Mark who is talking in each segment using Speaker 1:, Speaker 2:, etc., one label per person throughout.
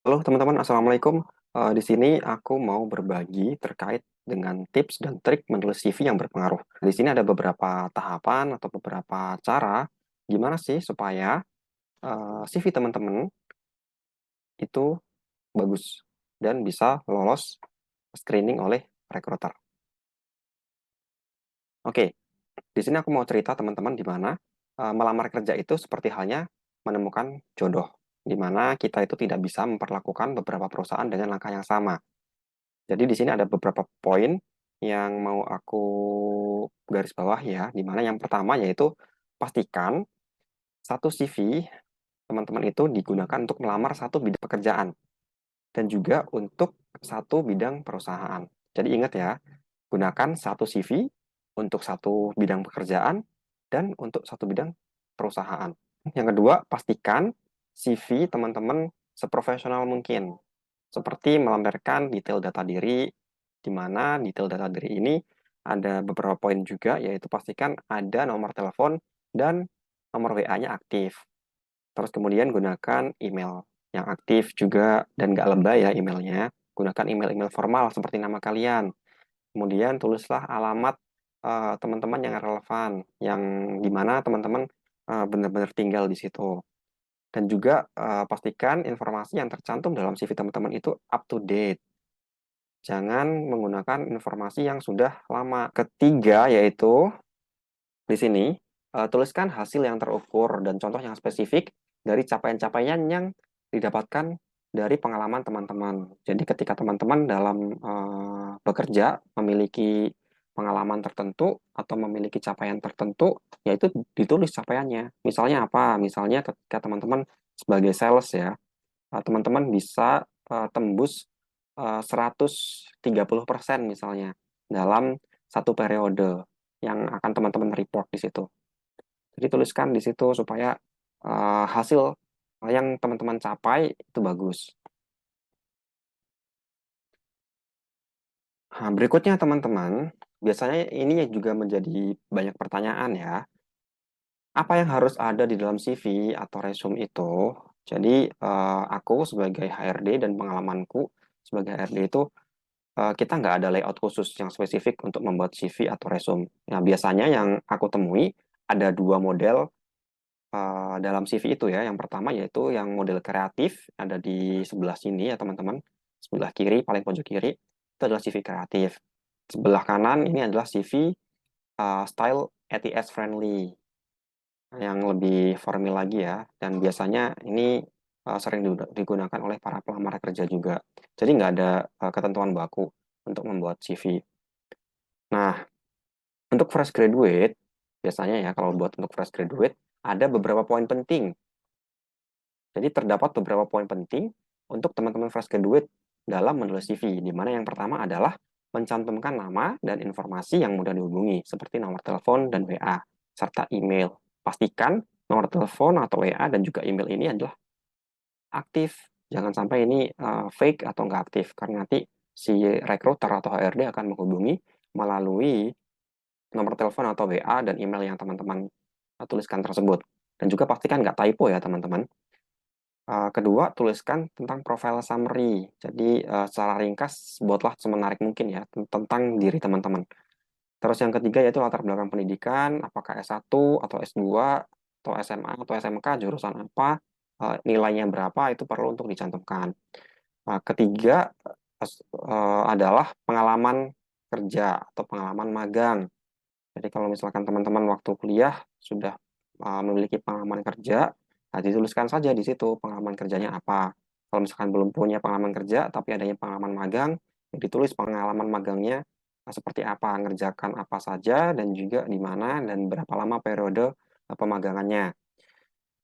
Speaker 1: Halo teman-teman, Assalamualaikum. Di sini aku mau berbagi terkait dengan tips dan trik menulis CV yang berpengaruh. Di sini ada beberapa tahapan atau beberapa cara gimana sih supaya CV teman-teman itu bagus dan bisa lolos screening oleh recruiter. Oke, di sini aku mau cerita teman-teman di mana melamar kerja itu seperti halnya menemukan jodoh, di mana kita itu tidak bisa memperlakukan beberapa perusahaan dengan langkah yang sama. Jadi di sini ada beberapa poin yang mau aku garis bawah ya, di mana yang pertama yaitu pastikan satu CV teman-teman itu digunakan untuk melamar satu bidang pekerjaan dan juga untuk satu bidang perusahaan. Jadi ingat ya, gunakan satu CV untuk satu bidang pekerjaan dan untuk satu bidang perusahaan. Yang kedua, pastikan CV teman-teman seprofesional mungkin. Seperti melampirkan detail data diri, di mana detail data diri ini ada beberapa poin juga, yaitu pastikan ada nomor telepon dan nomor WA-nya aktif. Terus kemudian gunakan email yang aktif juga dan nggak lebay ya emailnya. Gunakan email-email formal seperti nama kalian. Kemudian tulislah alamat teman-teman yang relevan, yang dimana teman-teman benar-benar tinggal di situ. Dan juga pastikan informasi yang tercantum dalam CV teman-teman itu up to date. Jangan menggunakan informasi yang sudah lama. Ketiga yaitu di sini tuliskan hasil yang terukur dan contoh yang spesifik dari capaian-capaian yang didapatkan dari pengalaman teman-teman. Jadi ketika teman-teman dalam bekerja memiliki pengalaman tertentu atau memiliki capaian tertentu, yaitu ditulis capaiannya. Misalnya apa? Misalnya ketika teman-teman sebagai sales ya, teman-teman bisa tembus 130% misalnya dalam satu periode yang akan teman-teman report di situ. Jadi tuliskan di situ supaya hasil yang teman-teman capai itu bagus. Nah, berikutnya teman-teman, biasanya ini juga menjadi banyak pertanyaan ya. Apa yang harus ada di dalam CV atau resume itu? Jadi aku sebagai HRD dan pengalamanku sebagai HRD itu kita nggak ada layout khusus yang spesifik untuk membuat CV atau resume. Nah, biasanya yang aku temui ada dua model dalam CV itu ya. Yang pertama yaitu yang model kreatif, ada di sebelah sini ya teman-teman. Sebelah kiri, paling pojok kiri, itu adalah CV kreatif. Sebelah kanan ini adalah CV style ATS friendly, yang lebih formal lagi ya. Dan biasanya ini sering digunakan oleh para pelamar kerja juga. Jadi nggak ada ketentuan baku untuk membuat CV. Nah, untuk fresh graduate, biasanya ya kalau buat untuk fresh graduate, ada beberapa poin penting. Jadi terdapat beberapa poin penting untuk teman-teman fresh graduate dalam menulis CV, di mana yang pertama adalah mencantumkan nama dan informasi yang mudah dihubungi, seperti nomor telepon dan WA, serta email. Pastikan nomor telepon atau WA dan juga email ini adalah aktif. Jangan sampai ini fake atau nggak aktif, karena nanti si recruiter atau HRD akan menghubungi melalui nomor telepon atau WA dan email yang teman-teman tuliskan tersebut. Dan juga pastikan nggak typo ya teman-teman. Kedua, tuliskan tentang profile summary. Jadi secara ringkas buatlah semenarik mungkin ya tentang diri teman-teman. Terus yang ketiga yaitu latar belakang pendidikan, apakah S1 atau S2 atau SMA atau SMK, jurusan apa, nilainya berapa itu perlu untuk dicantumkan. Ketiga adalah pengalaman kerja atau pengalaman magang. Jadi kalau misalkan teman-teman waktu kuliah sudah memiliki pengalaman kerja, nah dituliskan saja di situ pengalaman kerjanya apa. Kalau misalkan belum punya pengalaman kerja, tapi adanya pengalaman magang, ya ditulis pengalaman magangnya seperti apa, ngerjakan apa saja, dan juga di mana, dan berapa lama periode pemagangannya.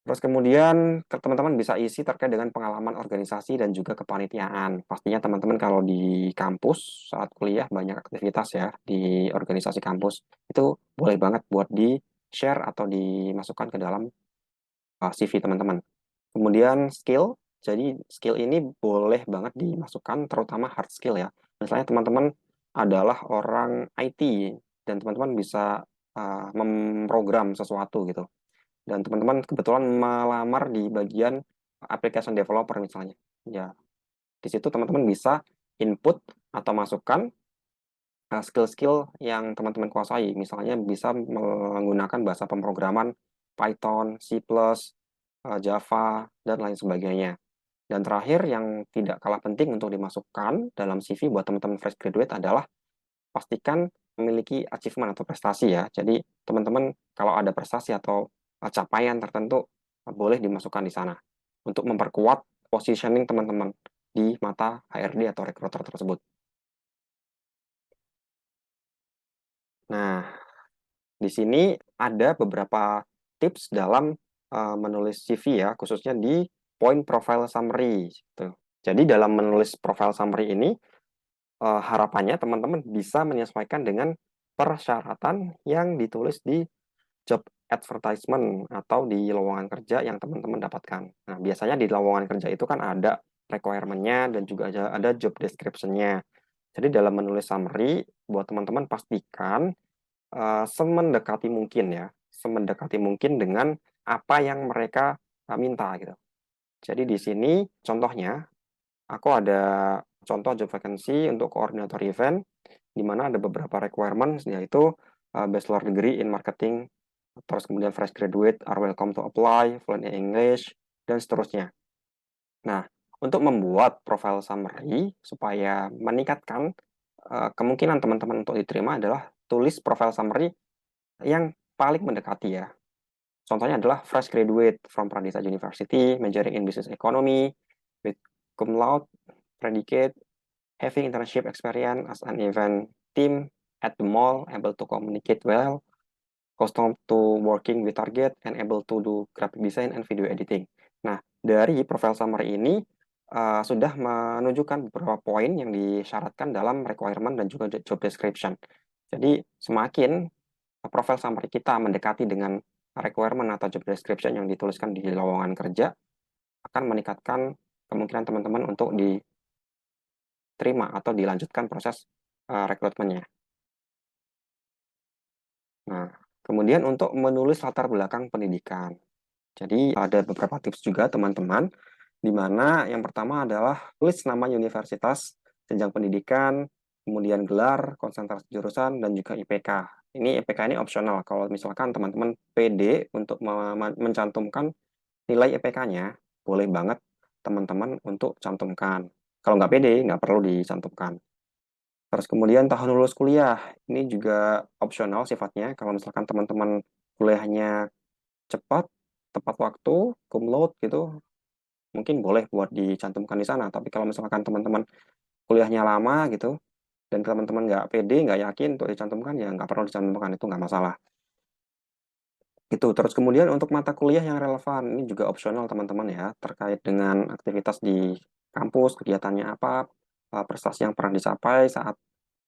Speaker 1: Terus kemudian teman-teman bisa isi terkait dengan pengalaman organisasi dan juga kepanitiaan. Pastinya teman-teman kalau di kampus saat kuliah banyak aktivitas ya di organisasi kampus. Itu boleh banget buat di-share atau dimasukkan ke dalam CV teman-teman. Kemudian skill, jadi skill ini boleh banget dimasukkan terutama hard skill ya. Misalnya teman-teman adalah orang IT dan teman-teman bisa memprogram sesuatu gitu dan teman-teman kebetulan melamar di bagian application developer misalnya. Ya, Di situ teman-teman bisa input atau masukkan skill-skill yang teman-teman kuasai. Misalnya bisa menggunakan bahasa pemrograman Python, C++, Java, dan lain sebagainya. Dan terakhir yang tidak kalah penting untuk dimasukkan dalam CV buat teman-teman fresh graduate adalah pastikan memiliki achievement atau prestasi ya. Jadi teman-teman kalau ada prestasi atau capaian tertentu boleh dimasukkan di sana untuk memperkuat positioning teman-teman di mata HRD atau recruiter tersebut. Nah, di sini ada beberapa tips dalam menulis CV ya, khususnya di point profile summary gitu. Jadi dalam menulis profile summary ini harapannya teman-teman bisa menyesuaikan dengan persyaratan yang ditulis di job advertisement atau di lowongan kerja yang teman-teman dapatkan. Nah, biasanya di lowongan kerja itu kan ada requirement-nya dan juga ada job description-nya. Jadi dalam menulis summary, buat teman-teman pastikan semendekati mungkin ya, semendekati mungkin dengan apa yang mereka minta gitu. Jadi di sini contohnya, aku ada contoh job vacancy untuk koordinator event, di mana ada beberapa requirements, yaitu bachelor degree in marketing, terus kemudian fresh graduate are welcome to apply, fluent in English, dan seterusnya. Nah, untuk membuat profile summary supaya meningkatkan kemungkinan teman-teman untuk diterima adalah tulis profile summary yang paling mendekati ya. Contohnya adalah fresh graduate from Pradisa University, majoring in business economy, with cum laude, predicate, having internship experience as an event team at the mall, able to communicate well, custom to working with target, and able to do graphic design and video editing. Nah, dari profile summary ini sudah menunjukkan beberapa poin yang disyaratkan dalam requirement dan juga job description. Jadi, semakin profile summary kita mendekati dengan requirement atau job description yang dituliskan di lowongan kerja, akan meningkatkan kemungkinan teman-teman untuk diterima atau dilanjutkan proses rekrutmennya. Nah, kemudian untuk menulis latar belakang pendidikan. Jadi ada beberapa tips juga teman-teman, di mana yang pertama adalah tulis nama universitas, jenjang pendidikan, kemudian gelar, konsentrasi jurusan, dan juga IPK. Ini IPK ini opsional. Kalau misalkan teman-teman pede untuk mencantumkan nilai IPK-nya, boleh banget teman-teman untuk cantumkan. Kalau nggak pede, nggak perlu dicantumkan. Terus kemudian tahun lulus kuliah, ini juga opsional sifatnya. Kalau misalkan teman-teman kuliahnya cepat, tepat waktu, cum laude gitu, mungkin boleh buat dicantumkan di sana. Tapi kalau misalkan teman-teman kuliahnya lama gitu, dan teman-teman nggak pede, nggak yakin untuk dicantumkan, ya nggak perlu dicantumkan, itu nggak masalah. Itu. Terus kemudian untuk mata kuliah yang relevan, ini juga opsional teman-teman ya, terkait dengan aktivitas di kampus, kegiatannya apa, prestasi yang pernah dicapai saat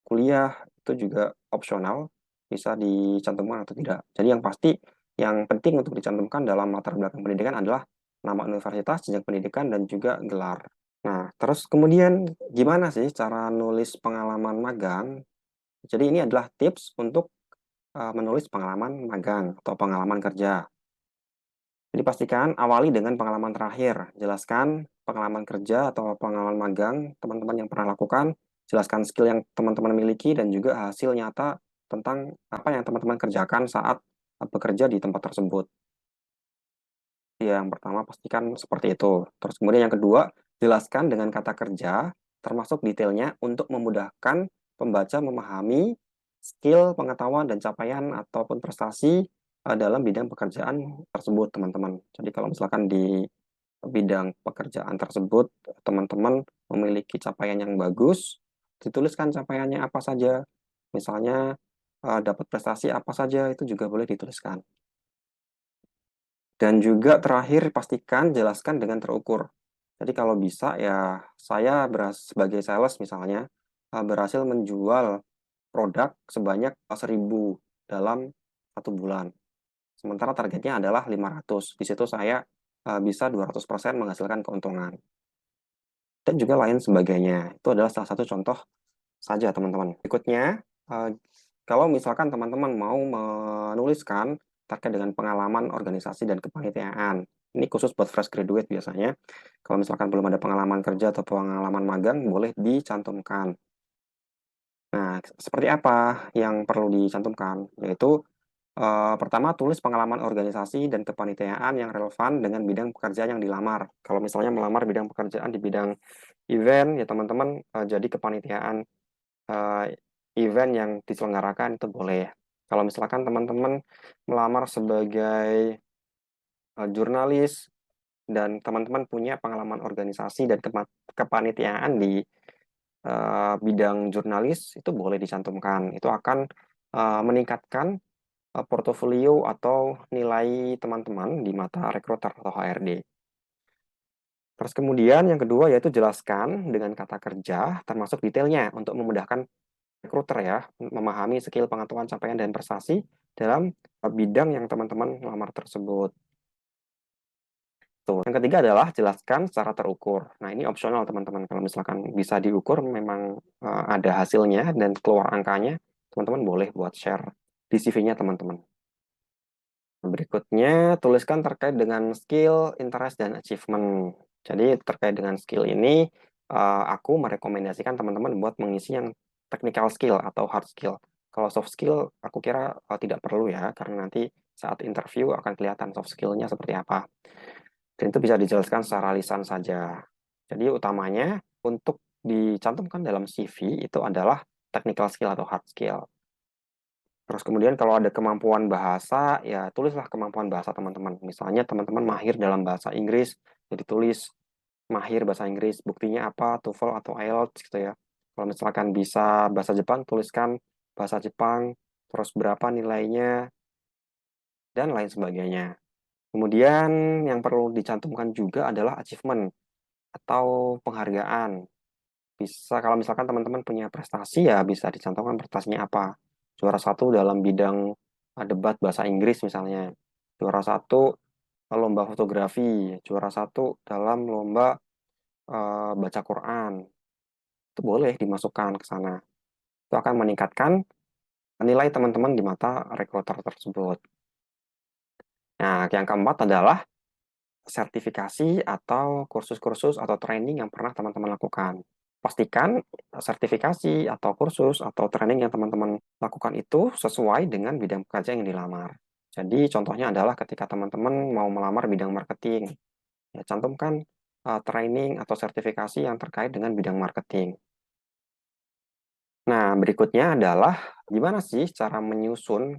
Speaker 1: kuliah, itu juga opsional, bisa dicantumkan atau tidak. Jadi yang pasti, yang penting untuk dicantumkan dalam latar belakang pendidikan adalah nama universitas, jenjang pendidikan, dan juga gelar. Nah, terus kemudian gimana sih cara nulis pengalaman magang? Jadi ini adalah tips untuk menulis pengalaman magang atau pengalaman kerja. Jadi pastikan awali dengan pengalaman terakhir. Jelaskan pengalaman kerja atau pengalaman magang teman-teman yang pernah lakukan. Jelaskan skill yang teman-teman miliki dan juga hasil nyata tentang apa yang teman-teman kerjakan saat bekerja di tempat tersebut. Yang pertama pastikan seperti itu. Terus kemudian yang kedua, jelaskan dengan kata kerja, termasuk detailnya untuk memudahkan pembaca memahami skill, pengetahuan, dan capaian ataupun prestasi dalam bidang pekerjaan tersebut, teman-teman. Jadi kalau misalkan di bidang pekerjaan tersebut, teman-teman memiliki capaian yang bagus, dituliskan capaiannya apa saja. Misalnya dapat prestasi apa saja, itu juga boleh dituliskan. Dan juga terakhir pastikan jelaskan dengan terukur. Jadi kalau bisa ya saya sebagai sales misalnya berhasil menjual produk sebanyak 1.000 dalam 1 bulan. Sementara targetnya adalah 500. Di situ saya bisa 200% menghasilkan keuntungan. Dan juga lain sebagainya. Itu adalah salah satu contoh saja teman-teman. Berikutnya, kalau misalkan teman-teman mau menuliskan terkait dengan pengalaman organisasi dan kepanitiaan. Ini khusus buat fresh graduate biasanya. Kalau misalkan belum ada pengalaman kerja atau pengalaman magang, boleh dicantumkan. Nah, seperti apa yang perlu dicantumkan? Yaitu pertama, tulis pengalaman organisasi dan kepanitiaan yang relevan dengan bidang pekerjaan yang dilamar. Kalau misalnya melamar bidang pekerjaan di bidang event, ya teman-teman jadi kepanitiaan eh, event yang diselenggarakan itu boleh. Kalau misalkan teman-teman melamar sebagai jurnalis dan teman-teman punya pengalaman organisasi dan kepanitiaan di bidang jurnalis, itu boleh dicantumkan. Itu akan meningkatkan portofolio atau nilai teman-teman di mata rekruter atau HRD. Terus kemudian yang kedua yaitu jelaskan dengan kata kerja termasuk detailnya untuk memudahkan rekruter ya memahami skill pengetahuan capaian dan prestasi dalam bidang yang teman-teman lamar tersebut. Tuh. Yang ketiga adalah jelaskan secara terukur. Nah, ini opsional teman-teman. Kalau misalkan bisa diukur memang ada hasilnya dan keluar angkanya, teman-teman boleh buat share di CV-nya teman-teman. Berikutnya, tuliskan terkait dengan skill, interest, dan achievement. Jadi, terkait dengan skill ini, aku merekomendasikan teman-teman buat mengisi yang technical skill atau hard skill. Kalau soft skill, aku kira tidak perlu ya, karena nanti saat interview akan kelihatan soft skill-nya seperti apa. Dan itu bisa dijelaskan secara lisan saja. Jadi, utamanya untuk dicantumkan dalam CV itu adalah technical skill atau hard skill. Terus kemudian kalau ada kemampuan bahasa, ya tulislah kemampuan bahasa teman-teman. Misalnya teman-teman mahir dalam bahasa Inggris, jadi tulis mahir bahasa Inggris. Buktinya apa? TOEFL atau IELTS gitu ya. Kalau misalkan bisa bahasa Jepang, tuliskan bahasa Jepang, terus berapa nilainya, dan lain sebagainya. Kemudian yang perlu dicantumkan juga adalah achievement atau penghargaan. Bisa kalau misalkan teman-teman punya prestasi ya bisa dicantumkan prestasinya apa. Juara satu dalam bidang debat bahasa Inggris misalnya. Juara satu lomba fotografi, juara satu dalam lomba baca Quran. Itu boleh dimasukkan ke sana. Itu akan meningkatkan nilai teman-teman di mata rekruter tersebut. Nah, yang keempat adalah sertifikasi atau kursus-kursus atau training yang pernah teman-teman lakukan. Pastikan sertifikasi atau kursus atau training yang teman-teman lakukan itu sesuai dengan bidang pekerjaan yang dilamar. Jadi contohnya adalah ketika teman-teman mau melamar bidang marketing, ya cantumkan training atau sertifikasi yang terkait dengan bidang marketing. Nah, berikutnya adalah gimana sih cara menyusun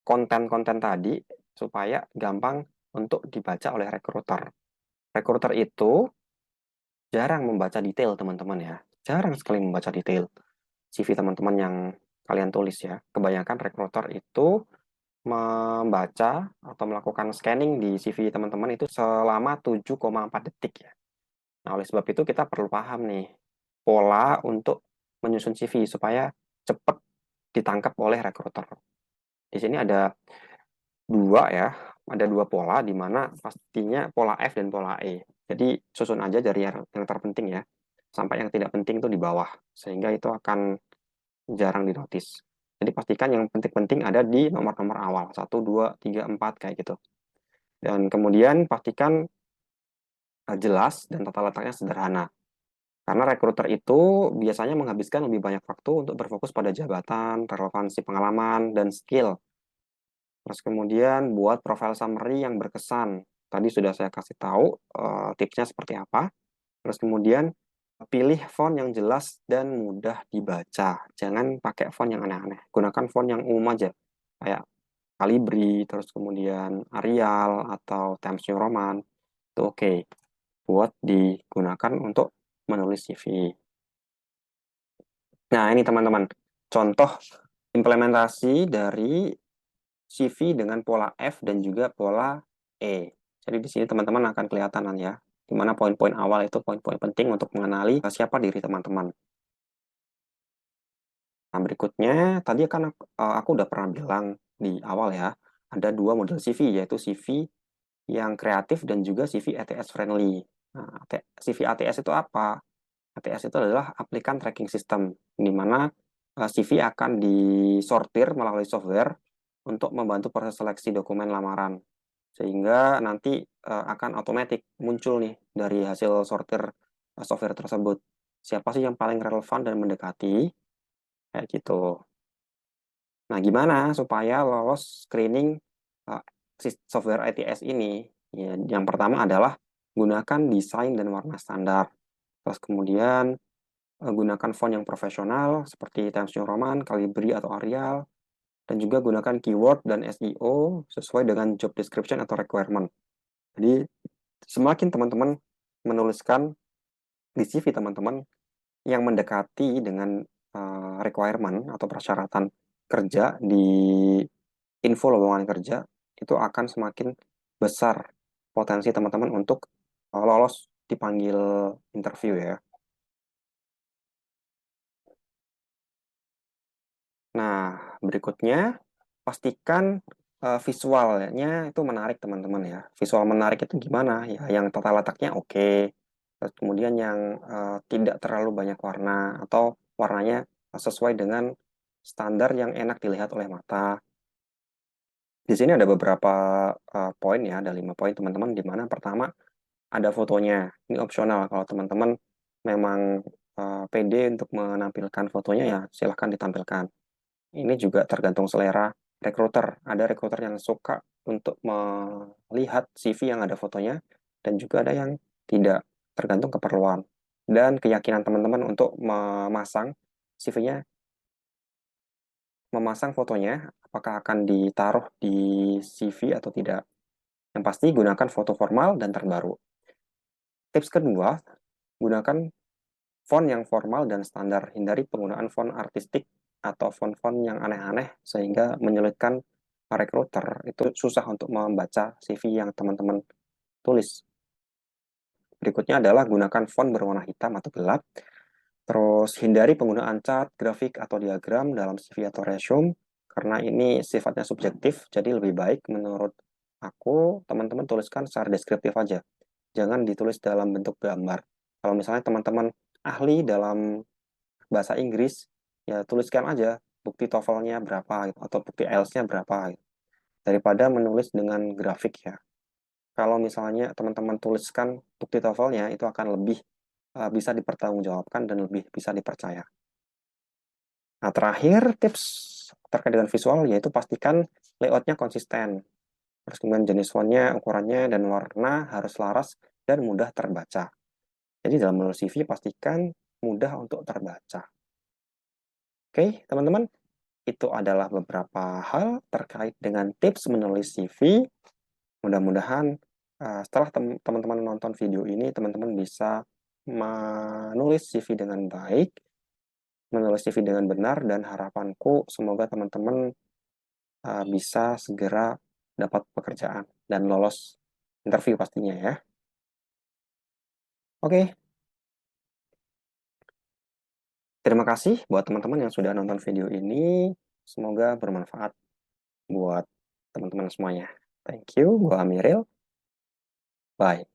Speaker 1: konten-konten tadi supaya gampang untuk dibaca oleh rekruter. Rekruter itu jarang membaca detail teman-teman ya. Jarang sekali membaca detail CV teman-teman yang kalian tulis ya. Kebanyakan rekruter itu membaca atau melakukan scanning di CV teman-teman itu selama 7,4 detik ya. Nah, oleh sebab itu kita perlu paham nih pola untuk menyusun CV supaya cepat ditangkap oleh rekruter. Di sini ada dua ya, ada dua pola di mana pastinya pola F dan pola E. Jadi susun aja dari yang terpenting ya, sampai yang tidak penting itu di bawah, sehingga itu akan jarang dinotis. Jadi pastikan yang penting-penting ada di nomor-nomor awal, 1, 2, 3, 4 kayak gitu. Dan kemudian pastikan jelas dan tata letaknya sederhana. Karena rekruter itu biasanya menghabiskan lebih banyak waktu untuk berfokus pada jabatan, relevansi pengalaman, dan skill. Terus kemudian buat profile summary yang berkesan. Tadi sudah saya kasih tahu tipsnya seperti apa. Terus kemudian pilih font yang jelas dan mudah dibaca. Jangan pakai font yang aneh-aneh. Gunakan font yang umum aja. Kayak Calibri, terus kemudian Arial atau Times New Roman. Itu oke buat digunakan untuk menulis CV. Nah, ini teman-teman. Contoh implementasi dari CV dengan pola F dan juga pola E. Jadi di sini teman-teman akan kelihatan ya, di mana poin-poin awal itu poin-poin penting untuk mengenali siapa diri teman-teman. Nah, berikutnya tadi kan aku udah pernah bilang di awal ya, ada dua model CV, yaitu CV yang kreatif dan juga CV ATS friendly. Nah, CV ATS itu apa? ATS itu adalah application tracking system, di mana CV akan disortir melalui software untuk membantu proses seleksi dokumen lamaran. Sehingga nanti akan otomatis muncul nih dari hasil sortir software tersebut. Siapa sih yang paling relevan dan mendekati? Kayak gitu. Nah, gimana supaya lolos screening uh, software ITS ini? Ya, yang pertama adalah gunakan desain dan warna standar. Terus kemudian gunakan font yang profesional seperti Times New Roman, Calibri, atau Arial. Dan juga gunakan keyword dan SEO sesuai dengan job description atau requirement. Jadi, semakin teman-teman menuliskan di CV teman-teman yang mendekati dengan requirement atau persyaratan kerja di info lowongan kerja, itu akan semakin besar potensi teman-teman untuk lolos dipanggil interview ya. Nah, berikutnya pastikan visualnya itu menarik teman-teman ya. Visual menarik itu gimana ya? Yang tata letaknya oke. Terus kemudian yang tidak terlalu banyak warna atau warnanya sesuai dengan standar yang enak dilihat oleh mata. Di sini ada beberapa poin ya, ada 5 poin teman-teman, di mana pertama ada fotonya. Ini opsional kalau teman-teman memang pede untuk menampilkan fotonya ya silahkan ditampilkan. Ini juga tergantung selera rekruter. Ada rekruter yang suka untuk melihat CV yang ada fotonya dan juga ada yang tidak, tergantung keperluan dan keyakinan teman-teman untuk CV-nya, memasang fotonya apakah akan ditaruh di CV atau tidak. Yang pasti gunakan foto formal dan terbaru. Tips kedua, gunakan font yang formal dan standar. Hindari penggunaan font artistik atau font-font yang aneh-aneh sehingga menyulitkan recruiter. Itu susah untuk membaca CV yang teman-teman tulis. Berikutnya adalah gunakan font berwarna hitam atau gelap. Terus hindari penggunaan chart, grafik, atau diagram dalam CV atau resume karena ini sifatnya subjektif, jadi lebih baik menurut aku teman-teman tuliskan secara deskriptif aja. Jangan ditulis dalam bentuk gambar. Kalau misalnya teman-teman ahli dalam bahasa Inggris, ya tuliskan aja bukti TOEFL-nya berapa gitu, atau bukti IELTS-nya berapa gitu, daripada menulis dengan grafik ya. Kalau misalnya teman-teman tuliskan bukti TOEFL-nya, itu akan lebih bisa dipertanggungjawabkan dan lebih bisa dipercaya. Nah, terakhir tips terkait dengan visual yaitu pastikan layout-nya konsisten. Terus kemudian jenis fontnya, ukurannya, dan warna harus laras dan mudah terbaca. Jadi dalam menulis CV pastikan mudah untuk terbaca. Oke, teman-teman, itu adalah beberapa hal terkait dengan tips menulis CV. Mudah-mudahan setelah teman-teman nonton video ini, teman-teman bisa menulis CV dengan baik, menulis CV dengan benar, dan harapanku semoga teman-teman bisa segera dapat pekerjaan dan lolos interview pastinya ya. Oke, terima kasih buat teman-teman yang sudah nonton video ini. Semoga bermanfaat buat teman-teman semuanya. Thank you, gua Amiril. Bye.